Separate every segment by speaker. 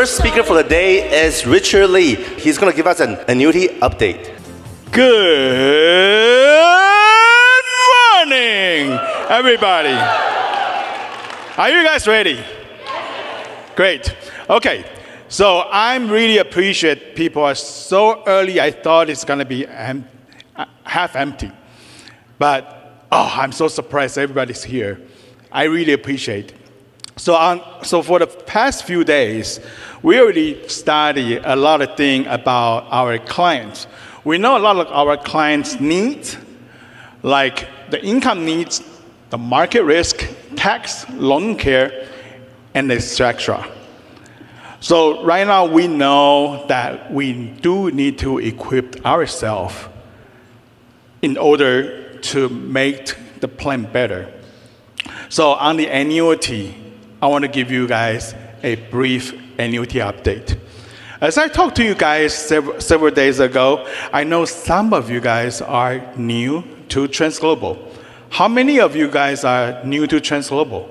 Speaker 1: first speaker for the day is Richard Lee. He's going to give us an annuity update.
Speaker 2: Good morning, everybody. Are you guys ready? Great. Okay. So I'm really appreciate people are so early. I thought it's going to be half empty. But, I'm so surprised everybody's here. I really appreciate it. So for the past few days, we already studied a lot of things about our clients. We know a lot of our clients' needs, like the income needs, the market risk, tax, loan care, and etc. So right now we know that we do need to equip ourselves in order to make the plan better. So on the annuity, I want to give you guys a brief annuity update. As I talked to you guys several days ago, I know some of you guys are new to TransGlobal. How many of you guys are new to TransGlobal?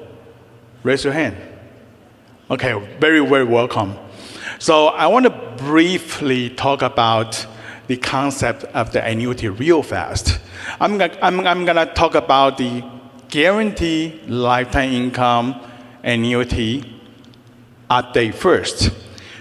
Speaker 2: Raise your hand. Okay, very, very welcome. So I want to briefly talk about the concept of the annuity real fast. I'm gonna talk about the guaranteed lifetime income annuity update first.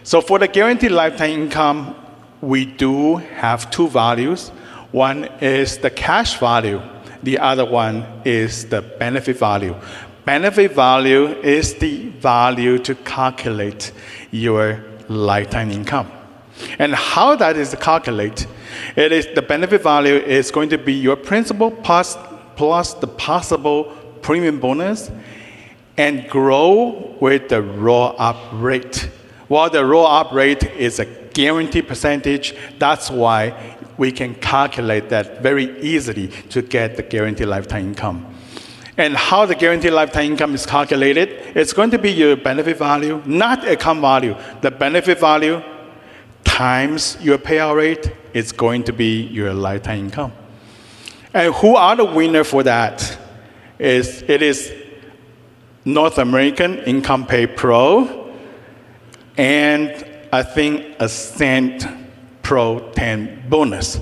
Speaker 2: So for the guaranteed lifetime income, we do have two values. One is the cash value. The other one is the benefit value. Benefit value is the value to calculate your lifetime income. And how that is calculated, it is the benefit value is going to be your principal plus the possible premium bonus and grow with the roll-up rate. While the roll-up rate is a guaranteed percentage, that's why we can calculate that very easily to get the guaranteed lifetime income. And how the guaranteed lifetime income is calculated, it's going to be your benefit value, not account value. The benefit value times your payout rate is going to be your lifetime income. And who are the winner for that? It is North American Income Pay Pro and I think Ascent Pro 10 bonus.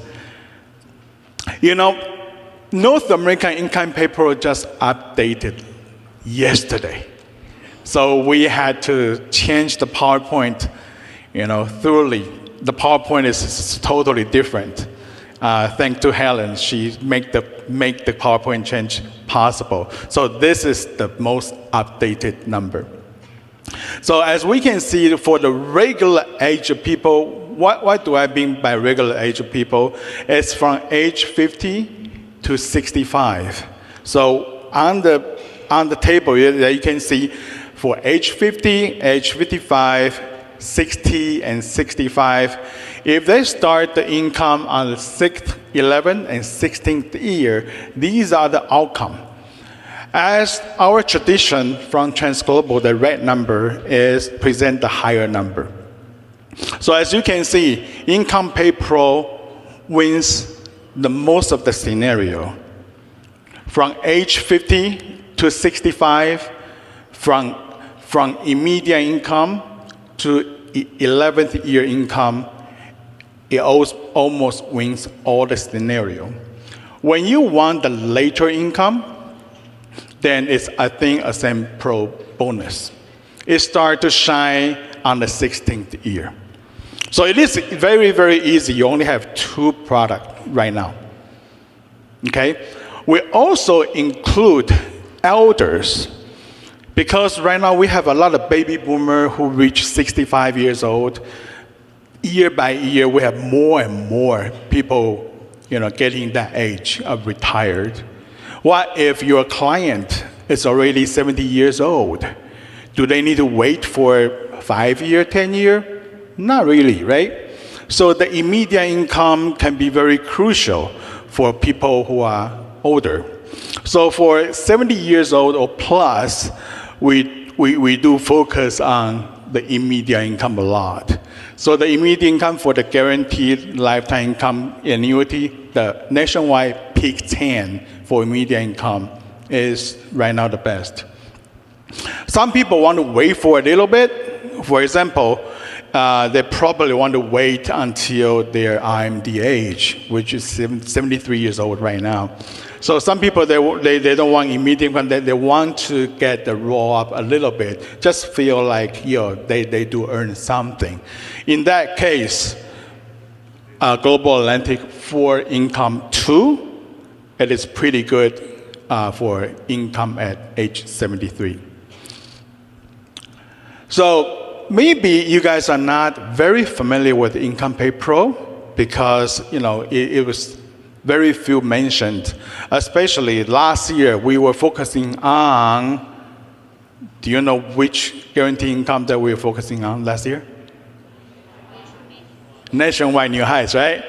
Speaker 2: You know, North American Income Pay Pro just updated yesterday. So we had to change the PowerPoint, thoroughly. The PowerPoint is totally different. Thanks to Helen, she make the PowerPoint change possible. So this is the most updated number. So as we can see, for the regular age of people, what do I mean by regular age of people? It's from age 50 to 65. So on the table there you can see for age 50, age 55, 60, and 65, if they start the income on the 6th, 11th, and 16th year, these are the outcome. As our tradition from TransGlobal, the red number is present the higher number. So as you can see, Income Pay Pro wins the most of the scenario. From age 50 to 65, from immediate income to 11th year income, it almost wins all the scenario. When you want the later income, then it's, I think, a same pro bonus. It starts to shine on the 16th year. So it is very, very easy. You only have two products right now. Okay? We also include elders because right now we have a lot of baby boomers who reach 65 years old. Year by year, we have more and more people, getting that age of retired. What if your client is already 70 years old? Do they need to wait for 5 years, 10 years? Not really, right? So the immediate income can be very crucial for people who are older. So for 70 years old or plus, we do focus on the immediate income a lot. So the immediate income for the guaranteed lifetime income annuity, the nationwide peak 10 for immediate income is right now the best. Some people want to wait for a little bit For example, they probably want to wait until their IMD age, which is 73 years old right now. So some people, they don't want immediate income. They want to get the roll up a little bit, just feel like they do earn something. In that case, Global Atlantic for income 2, it is pretty good for income at age 73. So maybe you guys are not very familiar with Income Pay Pro because it was very few mentioned. Especially last year, we were focusing on. Do you know which guaranteed income that we were focusing on last year? Nationwide new highs, right?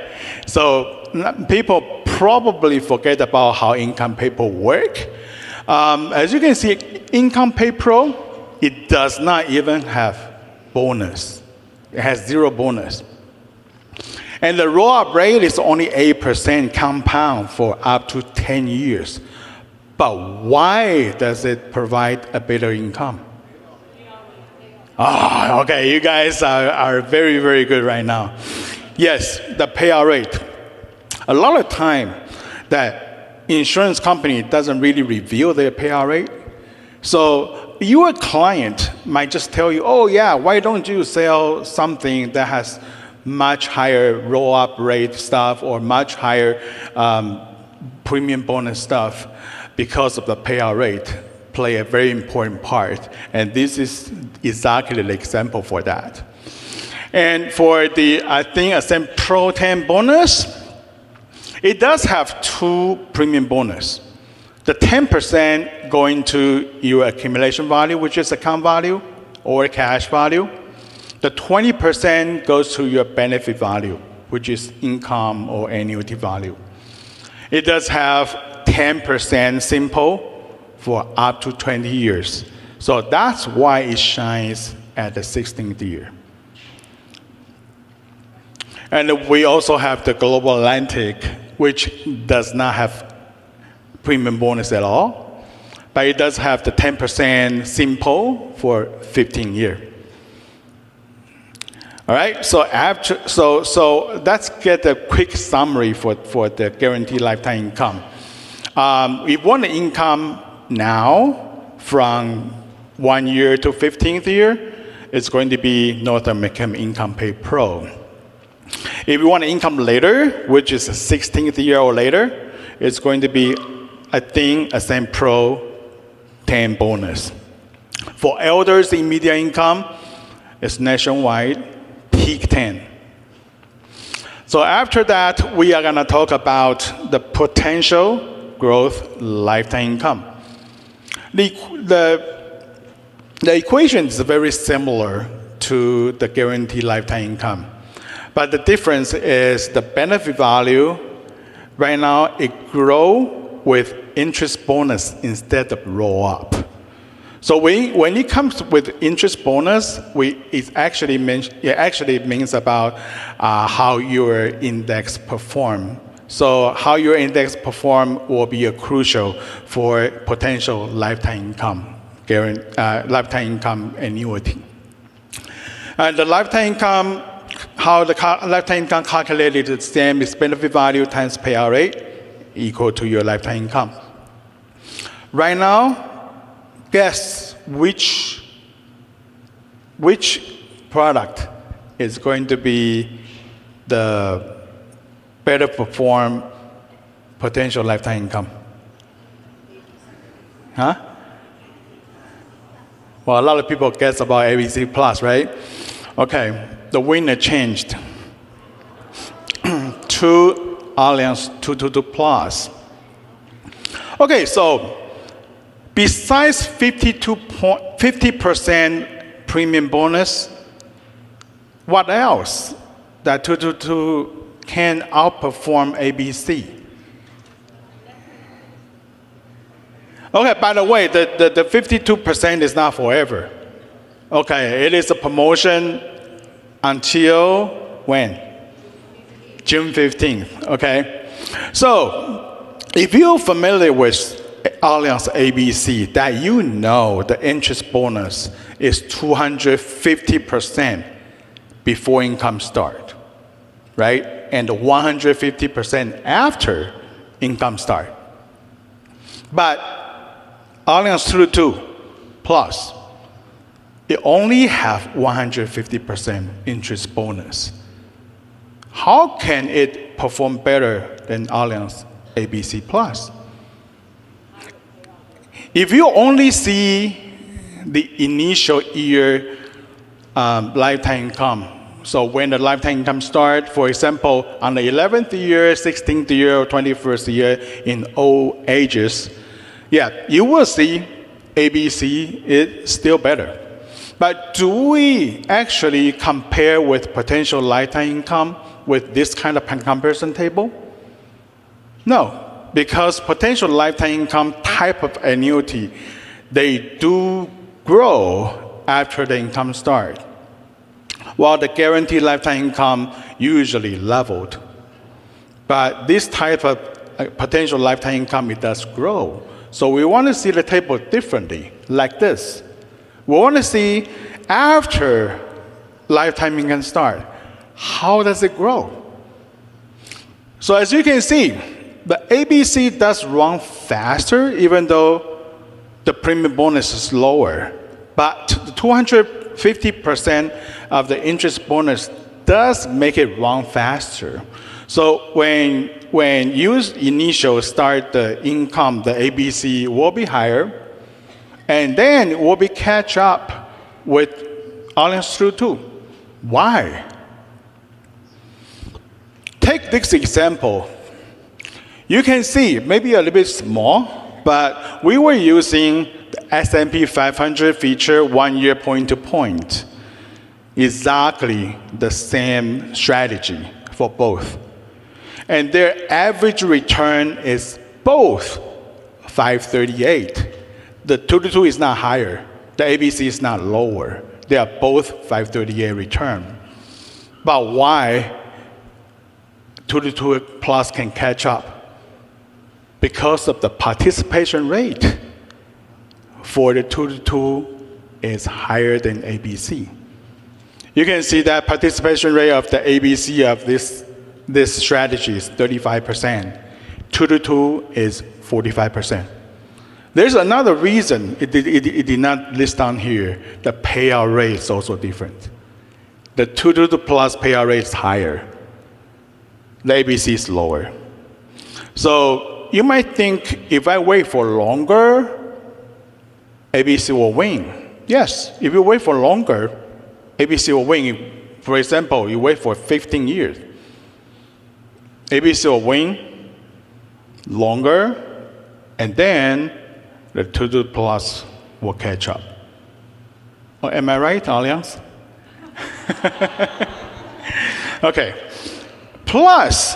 Speaker 2: So people probably forget about how Income Pay Pro work. As you can see, Income Pay Pro, it does not even have bonus. It has 0 bonus. And the roll-up rate is only 8% compound for up to 10 years. But why does it provide a better income? Oh, okay, you guys are very, very good right now. Yes, the payout rate. A lot of time that insurance company doesn't really reveal their payout rate. So your client might just tell you, oh yeah, why don't you sell something that has much higher roll-up rate stuff or much higher premium bonus stuff, because of the payout rate play a very important part. And this is exactly the example for that. And for the, I think, Ascend Pro 10 bonus, it does have 2 premium bonus. The 10% going to your accumulation value, which is account value or cash value. The 20% goes to your benefit value, which is income or annuity value. It does have 10% simple for up to 20 years. So that's why it shines at the 16th year. And we also have the Global Atlantic, which does not have premium bonus at all, but it does have the 10% simple for 15 years. All right, so let's get a quick summary for the guaranteed lifetime income. We want the income now from 1 year to 15th year. It's going to be North American Income Pay Pro. If you want the income later, which is 16th year or later, it's going to be, I think, Ascend Pro 10 bonus. For elders, the immediate income is nationwide. Peak 10. So after that, we are going to talk about the potential growth lifetime income. The equation is very similar to the guaranteed lifetime income. But the difference is the benefit value, right now, it grows with interest bonus instead of roll up. So when it comes with interest bonus, it actually means about how your index perform. So how your index perform will be crucial for potential lifetime income, lifetime income annuity. The lifetime income, how the lifetime income calculated is the same as benefit value times payout rate equal to your lifetime income. Right now, guess which product is going to be the better perform potential lifetime income? Huh? Well, a lot of people guess about ABC Plus, right? Okay, the winner changed to Allianz 222 Plus. Okay, so besides 50% premium bonus, what else that 222 can outperform ABC? Okay, by the way, the 52% is not forever. Okay, it is a promotion until when? June 15th, okay? So, if you're familiar with Allianz ABC that you know the interest bonus is 250% before income start, right? And 150% after income start. But Allianz 222 Plus, it only have 150% interest bonus. How can it perform better than Allianz ABC Plus? If you only see the initial year lifetime income, so when the lifetime income starts, for example, on the 11th year, 16th year, or 21st year in old ages, yeah, you will see ABC is still better. But do we actually compare with potential lifetime income with this kind of comparison table? No, because potential lifetime income type of annuity, they do grow after the income start, while the guaranteed lifetime income usually leveled. But this type of potential lifetime income, it does grow. So we want to see the table differently, like this. We want to see after lifetime income start, how does it grow? So as you can see, the ABC does run faster even though the premium bonus is lower. But the 250% of the interest bonus does make it run faster. So when you initial start the income, the ABC will be higher, and then it will be catch up with Allianz 222. Why? Take this example. You can see maybe a little bit small, but we were using the S&P 500 feature 1 year point to point. Exactly the same strategy for both. And their average return is both 538. The 222 is not higher. The ABC is not lower. They are both 538 return. But why 222 Plus can catch up? Because of the participation rate for the 222 is higher than ABC. You can see that participation rate of the ABC of this strategy is 35%. 222 is 45%. There's another reason it did not list down here. The payout rate is also different. The 222 Plus payout rate is higher. The ABC is lower. So you might think, if I wait for longer, ABC will win. Yes, if you wait for longer, ABC will win. For example, you wait for 15 years. ABC will win longer, and then the 222 Plus will catch up. Oh, am I right, Allianz? Okay. Plus,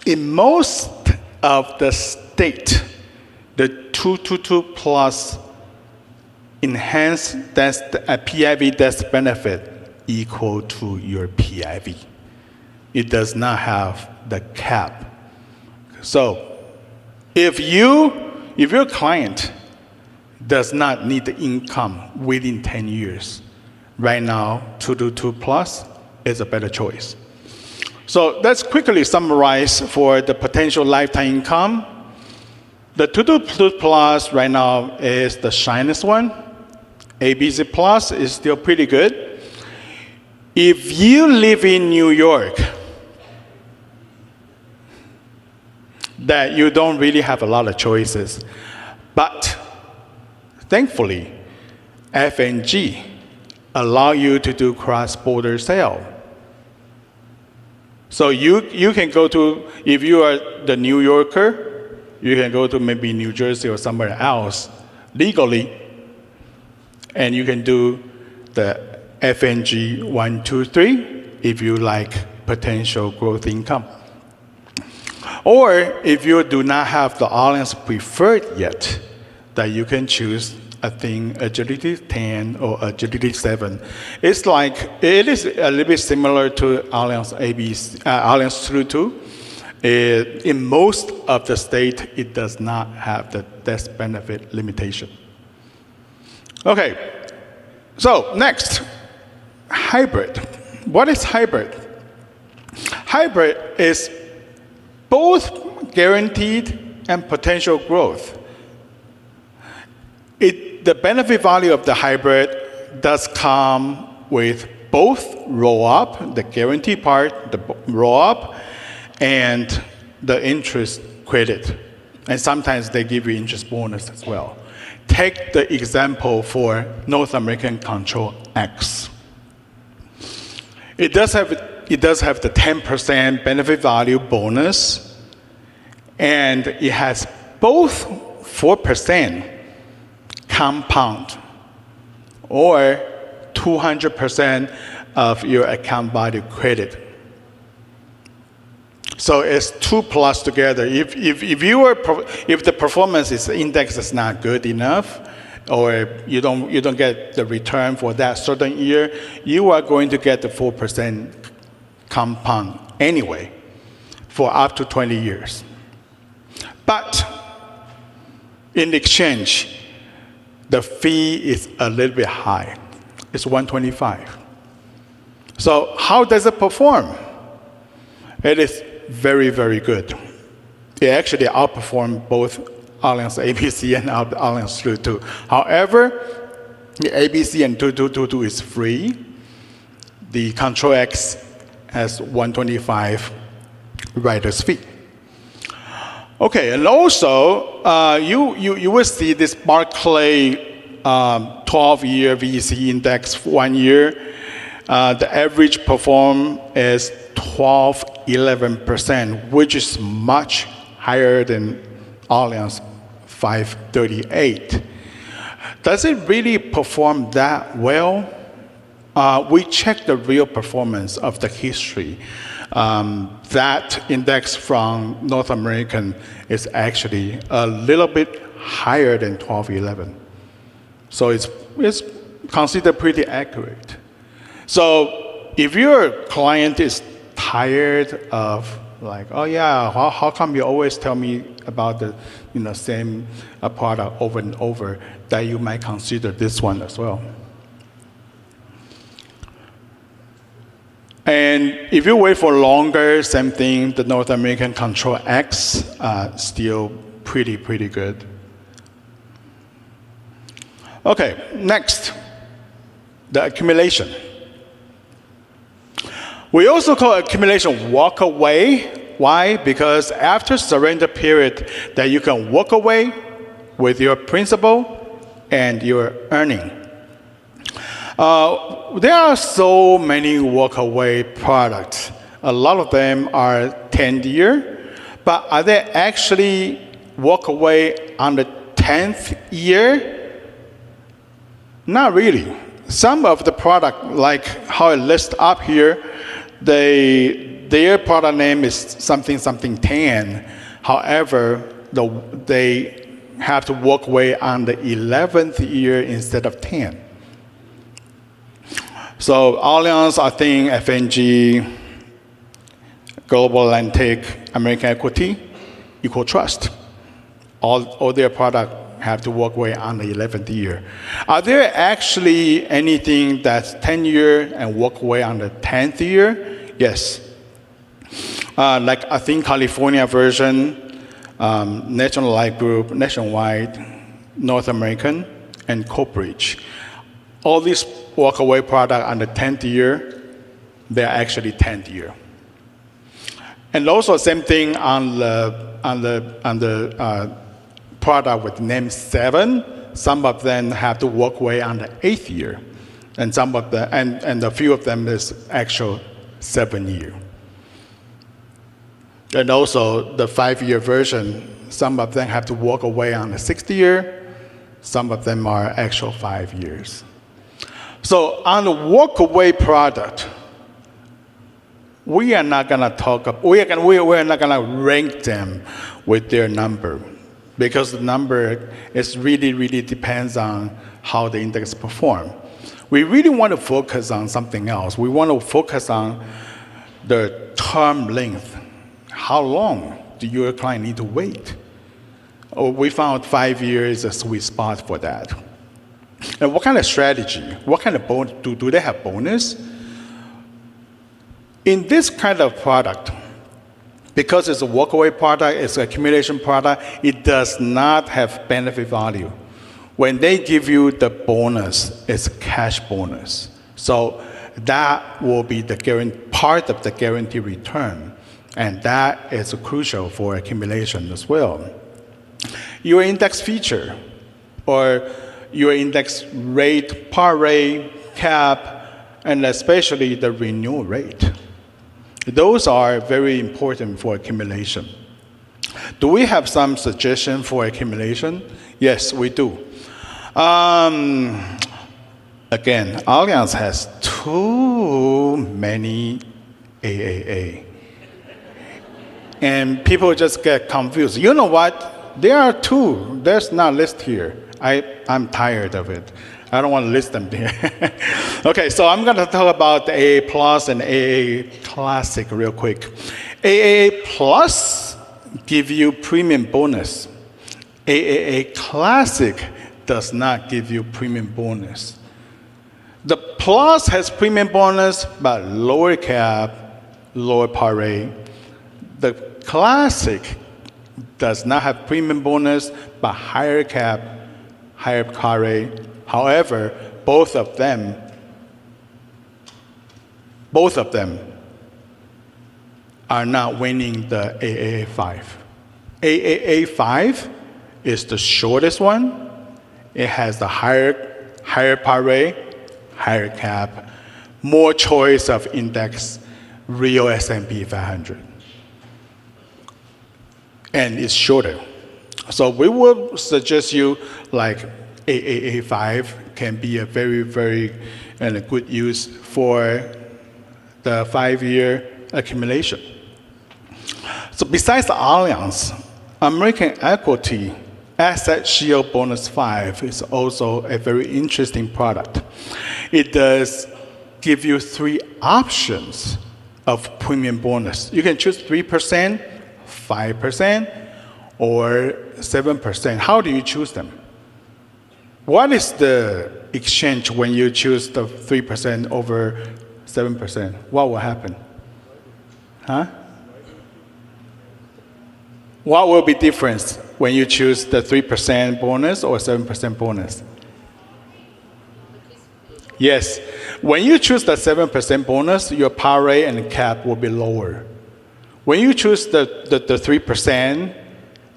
Speaker 2: in most of the state, the 222 Plus enhanced PIV death benefit equal to your PIV. It does not have the cap. So if your client does not need the income within 10 years, right now 222 Plus is a better choice. So let's quickly summarize for the potential lifetime income. The 222 Plus right now is the shiniest one. ABC Plus is still pretty good. If you live in New York, that you don't really have a lot of choices. But thankfully, F&G allow you to do cross-border sale. So you can go to, if you are the New Yorker, you can go to maybe New Jersey or somewhere else legally, and you can do the F&G 123 if you like potential growth income. Or if you do not have the Allianz Preferred yet, that you can choose Agility 10 or Agility 7. It's like, it is a little bit similar to Allianz 222. In most of the state, it does not have the death benefit limitation. Okay, so next, hybrid. What is hybrid? Hybrid is both guaranteed and potential growth. The benefit value of the hybrid does come with both roll-up, the guarantee part, the roll-up, and the interest credit. And sometimes they give you interest bonus as well. Take the example for North American Control X. It does have the 10% benefit value bonus, and it has both 4% compound or 200% of your account value credit. So it's 2 plus together. If the performance index is not good enough, or you don't get the return for that certain year, you are going to get the 4% compound anyway for up to 20 years. But in exchange, the fee is a little bit high. It's $125. So how does it perform? It is very, very good. It actually outperformed both Allianz ABC and Allianz 222. However, the ABC and 2222 is free. The Control X has $125 writer's fee. Okay, and also you will see this Barclay 12-year VC index 1 year. The average perform is 11%, which is much higher than Allianz 538. Does it really perform that well? We checked the real performance of the history. That index from North American is actually a little bit higher than 1211. So it's considered pretty accurate. So if your client is tired of like, oh yeah, how come you always tell me about the same product over and over, that you might consider this one as well. And if you wait for longer, same thing, the North American Control X, still pretty good. Okay, next, the accumulation. We also call accumulation walk away. Why? Because after surrender period, that you can walk away with your principal and your earning. There are so many walk-away products. A lot of them are 10-year, but are they actually walk away on the 10th year? Not really. Some of the product, like how it lists up here, their product name is something 10. However, they have to walk away on the 11th year instead of 10. So Allianz, I think, FNG, Global Atlantic, American Equity, Equal Trust. All their products have to walk away on the 11th year. Are there actually anything that's 10 year and walk away on the 10th year? Yes. Like I think California version, National Life Group, Nationwide, North American, and Corebridge. All these walk-away products on the 10th year, they're actually 10th year. And also same thing on the product with name 7. Some of them have to walk away on the 8th year, and some of the and a few of them is actual 7 year. And also the 5-year version, some of them have to walk away on the 6th year. Some of them are actual 5 years. So on the walk-away product, we are not going to talk. We are not going to rank them with their number, because the number is really depends on how the index perform. We really want to focus on something else. We want to focus on the term length. how long do your client need to wait? We found 5 years is a sweet spot for that. And what kind of strategy? What kind of bonus? Do they have bonus? In this kind of product, because it's a walkaway product, it's an accumulation product, it does not have benefit value. When they give you the bonus, it's cash bonus. So that will be the part of the guaranteed return. And that is crucial for accumulation as well. Your index feature, or your index rate, par rate, cap, and especially the renewal rate. Those are very important for accumulation. Do we have some suggestion for accumulation? Yes, we do. Again, Allianz has too many AAA. And people just get confused. You know what? There are two. There's not a list here. I'm tired of it. I don't want to list them here. Okay, so I'm going to talk about the AA Plus and AA Classic real quick. AA Plus give you premium bonus. AAA Classic does not give you premium bonus. The Plus has premium bonus, but lower cap, lower par rate. The Classic does not have premium bonus, but higher cap, higher par rate. However, both of them are not winning the AAA5. AAA5 is the shortest one. It has the higher par rate, higher cap, more choice of index, real S&P 500. And it's shorter. So we will suggest you like AAA5 can be a very, very good use for the 5-year accumulation. So besides the Allianz, American Equity Asset Shield Bonus 5 is also a very interesting product. It does give you 3 options of premium bonus. You can choose 3%, 5%, or 7%. How do you choose them? What is the exchange when you choose the 3% over 7%? What will happen? Huh? What will be difference when you choose the 3% bonus or 7% bonus? Yes. When you choose the 7% bonus, your par rate and cap will be lower. When you choose the 3%,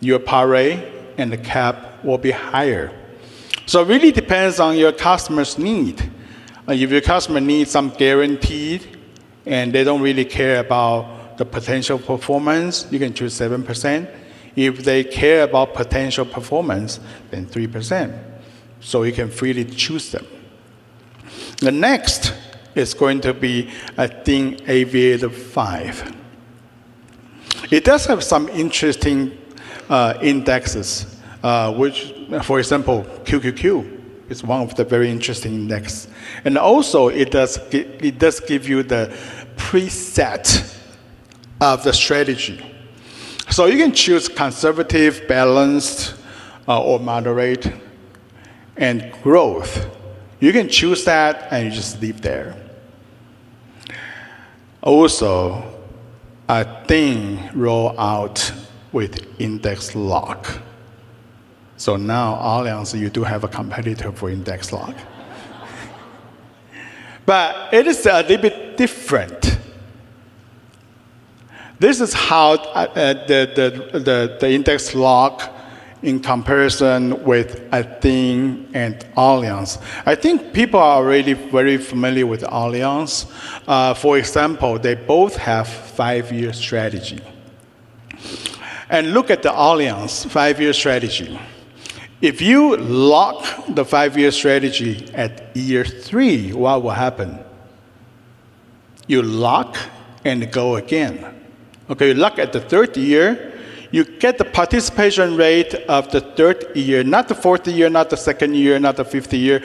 Speaker 2: your par rate and the cap will be higher. So it really depends on your customer's need. If your customer needs some guaranteed and they don't really care about the potential performance, you can choose 7%. If they care about potential performance, then 3%. So you can freely choose them. The next is going to be, I think, Aviator 5. It does have some interesting indexes, which, for example, QQQ is one of the very interesting index. And also, it does give you the preset of the strategy. So you can choose conservative, balanced, or moderate, and growth. You can choose that, and you just leave there. Also, a thing roll out with index lock. So now, Allianz, you do have a competitor for index lock. But it is a little bit different. This is how the index lock in comparison with Athene and Allianz. I think people are already very familiar with Allianz. For example, they both have 5-year strategy. And look at the Allianz 5-year strategy. If you lock the 5-year strategy at year 3, what will happen? You lock and go again. Okay, you lock at the 3rd year, you get the participation rate of the 3rd year, not the 4th year, not the 2nd year, not the 5th year.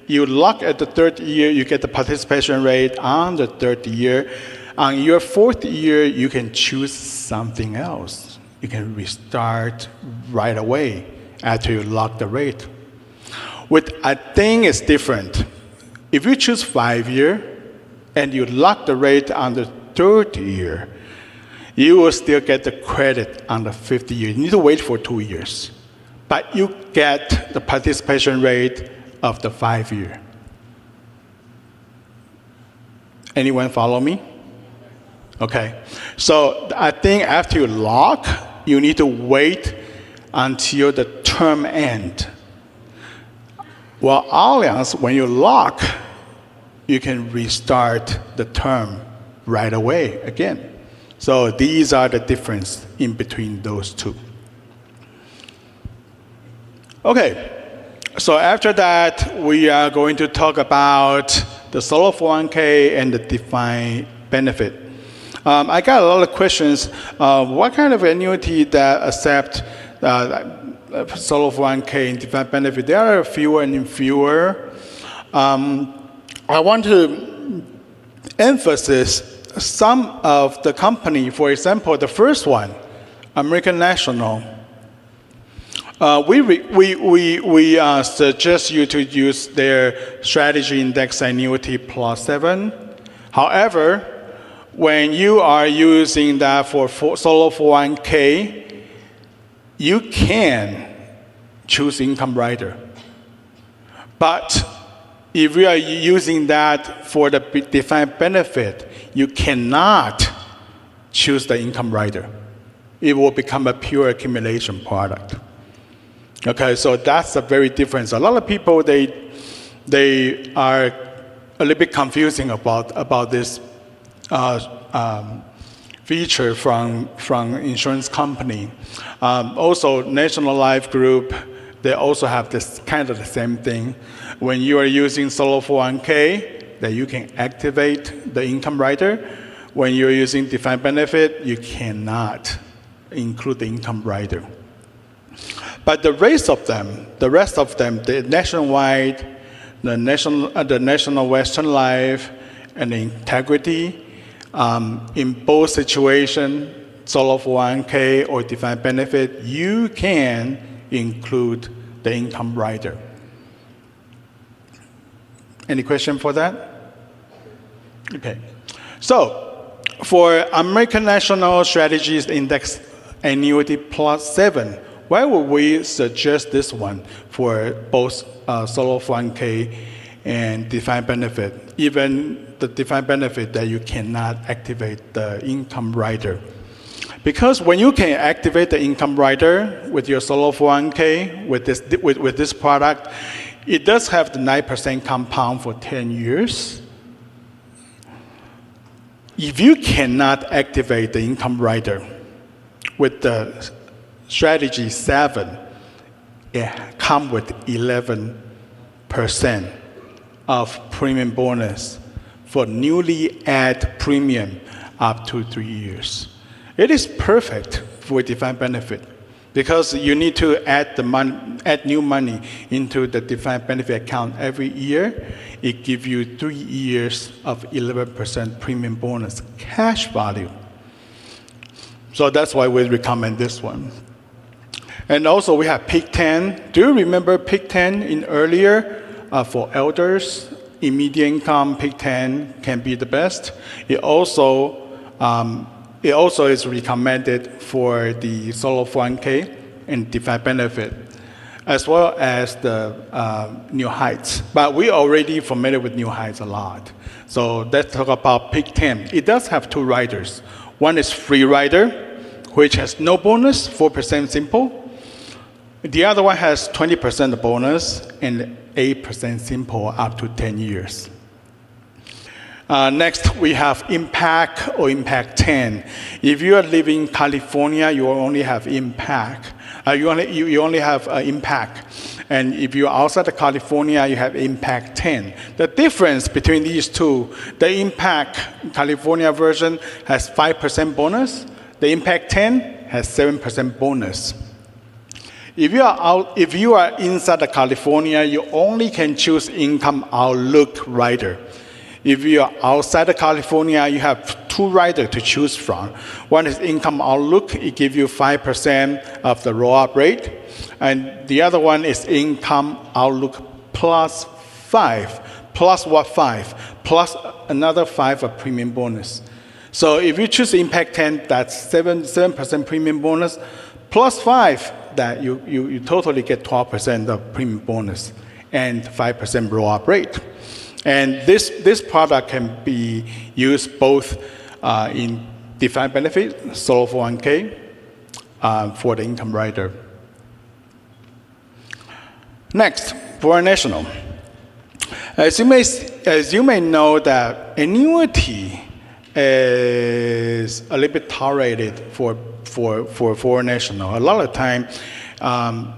Speaker 2: You lock at the 3rd year, you get the participation rate on the 3rd year. on your fourth year, you can choose something else. You can restart right away after you lock the rate. With a thing is different. If you choose 5 year and you lock the rate on the third year, you will still get the credit on the fifth year. You need to wait for 2 years. But you get the participation rate of the 5 year. Anyone follow me? Okay. So I think after you lock, you need to wait until the term end. Well, Allianz, when you lock, you can restart the term right away again. So these are the difference in between those two. Okay, so after that, we are going to talk about the solo 401k and the defined benefit. I got a lot of questions. What kind of annuity that accept solo 401k and defined benefit? There are fewer and fewer. I want to emphasize some of the company. For example, the first one, American National. We suggest you to use their strategy index annuity plus 7. However, when you are using that for solo 401k, you can choose income rider. But if you are using that for the defined benefit, you cannot choose the income rider. It will become a pure accumulation product. Okay, so that's a very difference. A lot of people, they are a little bit confusing about this feature from insurance company. Also, National Life Group, they also have this kind of the same thing. When you are using solo 401k, that you can activate the income rider. When you're using defined benefit, you cannot include the income rider. But the rest of them, the Nationwide, the National Western Life, and the Integrity, in both situations, solo 401k or defined benefit, you can include the income rider. Any question for that? Okay. So for American National Strategies Index Annuity plus 7, why would we suggest this one for both solo 401k and defined benefit? Even the defined benefit that you cannot activate the income rider. Because when you can activate the income rider with your solo 401k, with this product, it does have the 9% compound for 10 years. If you cannot activate the income rider with the strategy 7, it comes with 11% of premium bonus for newly add premium up to 3 years. It is perfect for defined benefit because you need to add new money into the defined benefit account every year. It gives you 3 years of 11% premium bonus cash value. So that's why we recommend this one. And also we have Pick 10. Do you remember Pick 10 in earlier for elders? Immediate income, Pick 10 can be the best. It also is recommended for the solo 401k and defined benefit, as well as the New Heights. But we're already familiar with New Heights a lot. So let's talk about Pick 10. It does have 2 riders. One is free rider, which has no bonus, 4% simple. The other one has 20% bonus and 8% simple up to 10 years. Next, we have Impact or Impact 10. If you are living in California, you only have Impact. You only have Impact. And if you're outside of California, you have Impact 10. The difference between these two, the Impact California version has 5% bonus. The Impact 10 has 7% bonus. If you are inside of California, you only can choose Income Outlook rider. If you are outside of California, you have two riders to choose from. One is income outlook. It gives you 5% of the roll-up rate. And the other one is income outlook plus 5. Plus what 5? Plus another 5 of premium bonus. So if you choose Impact 10, that's 7% premium bonus, plus 5, that you totally get 12% of premium bonus and 5% roll-up rate. And this product can be used both in defined benefit, solo 401k, for the income rider. Next, foreign national. As you may know, that annuity is a little bit tolerated for foreign national. A lot of time,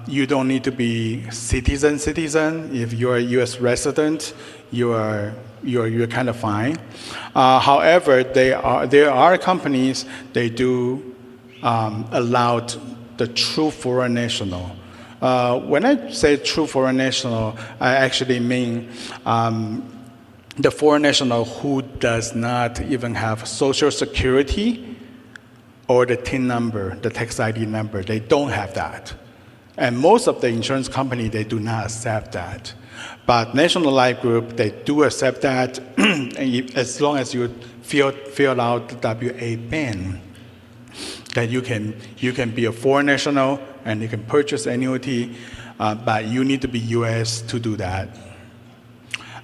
Speaker 2: you don't need to be citizen. If you're a U.S. resident, you're kind of fine. However, there are companies, they do allow the true foreign national. When I say true foreign national, I actually mean the foreign national who does not even have Social Security or the TIN number, the tax ID number. They don't have that. And most of the insurance companies, they do not accept that. But National Life Group, they do accept that as long as you fill out the WA-BAN, that you can be a foreign national and you can purchase annuity, but you need to be U.S. to do that.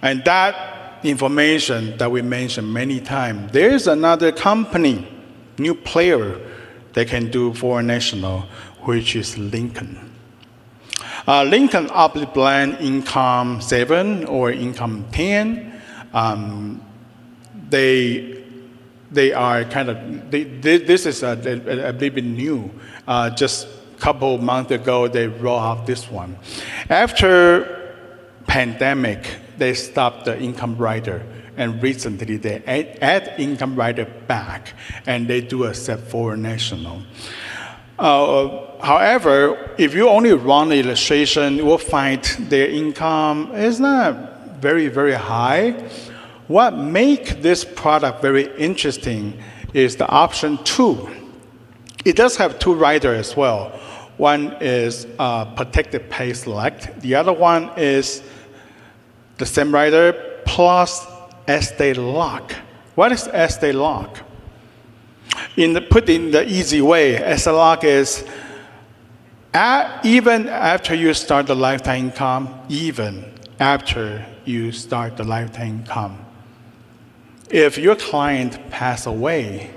Speaker 2: And that information that we mentioned many times, there's another company, new player, that can do foreign national, which is Lincoln. Lincoln Uplift Plan Income 7 or Income 10, they are kind of, this is a little bit new. Just a couple months ago, they rolled out this one. After pandemic, they stopped the income rider, and recently they add income rider back, and they do accept foreign national. However, if you only run the illustration, you will find their income is not very, very high. What makes this product very interesting is the option 2. It does have 2 riders as well. One is protected pay select. The other one is the same rider plus estate lock. What is estate lock? Put in the easy way, estate lock is even after you start the lifetime income, if your client pass away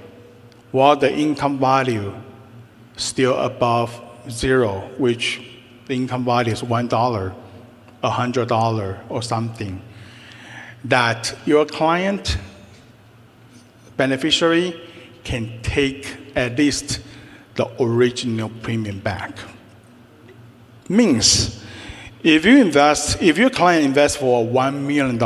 Speaker 2: while the income value still above 0, which the income value is $1, $100 or something, that your client beneficiary can take at least the original premium back. Means if your client invests for $1 million,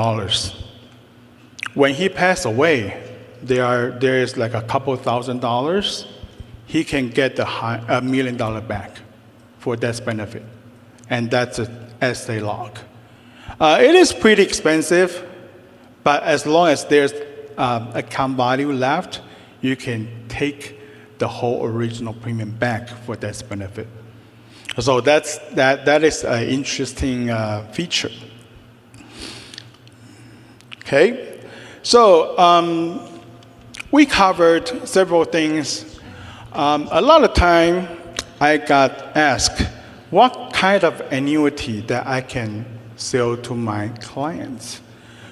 Speaker 2: when he passes away, there is like a couple $1,000, he can get $1 million back for death benefit. And that's an estate lock. It is pretty expensive, but as long as there's account value left, you can take the whole original premium back for death benefit. So that is an interesting feature. Okay, so we covered several things. A lot of time I got asked, what kind of annuity that I can sell to my clients?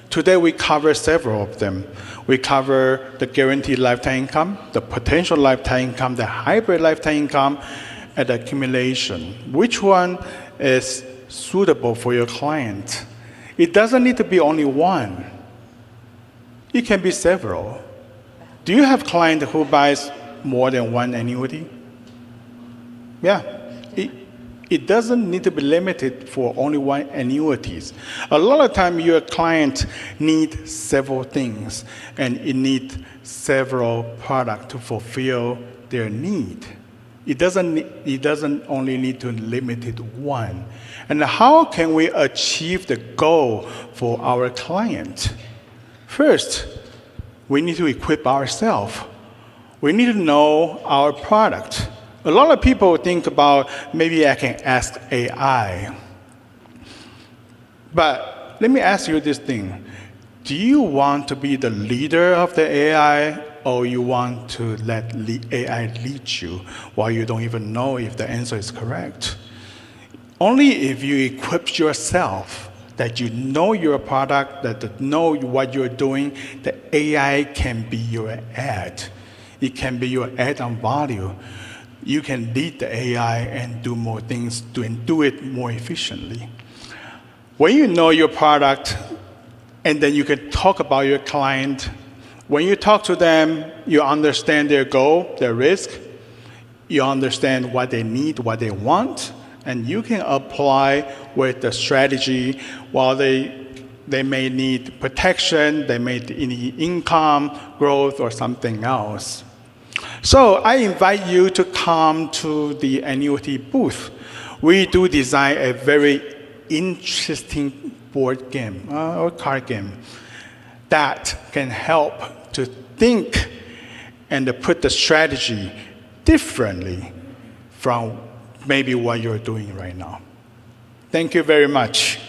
Speaker 2: Today we cover several of them. We cover the guaranteed lifetime income, the potential lifetime income, the hybrid lifetime income, and the accumulation. Which one is suitable for your client? It doesn't need to be only one. It can be several. Do you have client who buys more than one annuity? Yeah. It doesn't need to be limited for only one annuities. A lot of time your client need several things, and it need several products to fulfill their need. It doesn't only need to limit it to one. And how can we achieve the goal for our client? First, we need to equip ourselves. We need to know our product. A lot of people think about maybe I can ask AI. But let me ask you this thing. Do you want to be the leader of the AI, or you want to let AI lead you while you don't even know if the answer is correct? Only if you equip yourself, that you know your product, that you know what you're doing, the AI can be your ad. It can be your add-on value. You can lead the AI and do more things and do it more efficiently. When you know your product, and then you can talk about your client, when you talk to them, you understand their goal, their risk, you understand what they need, what they want, and you can apply with the strategy while they may need protection, they may need income, growth, or something else. So I invite you to come to the Annuity booth. We do design a very interesting board game or card game that can help to think and to put the strategy differently from maybe what you're doing right now. Thank you very much.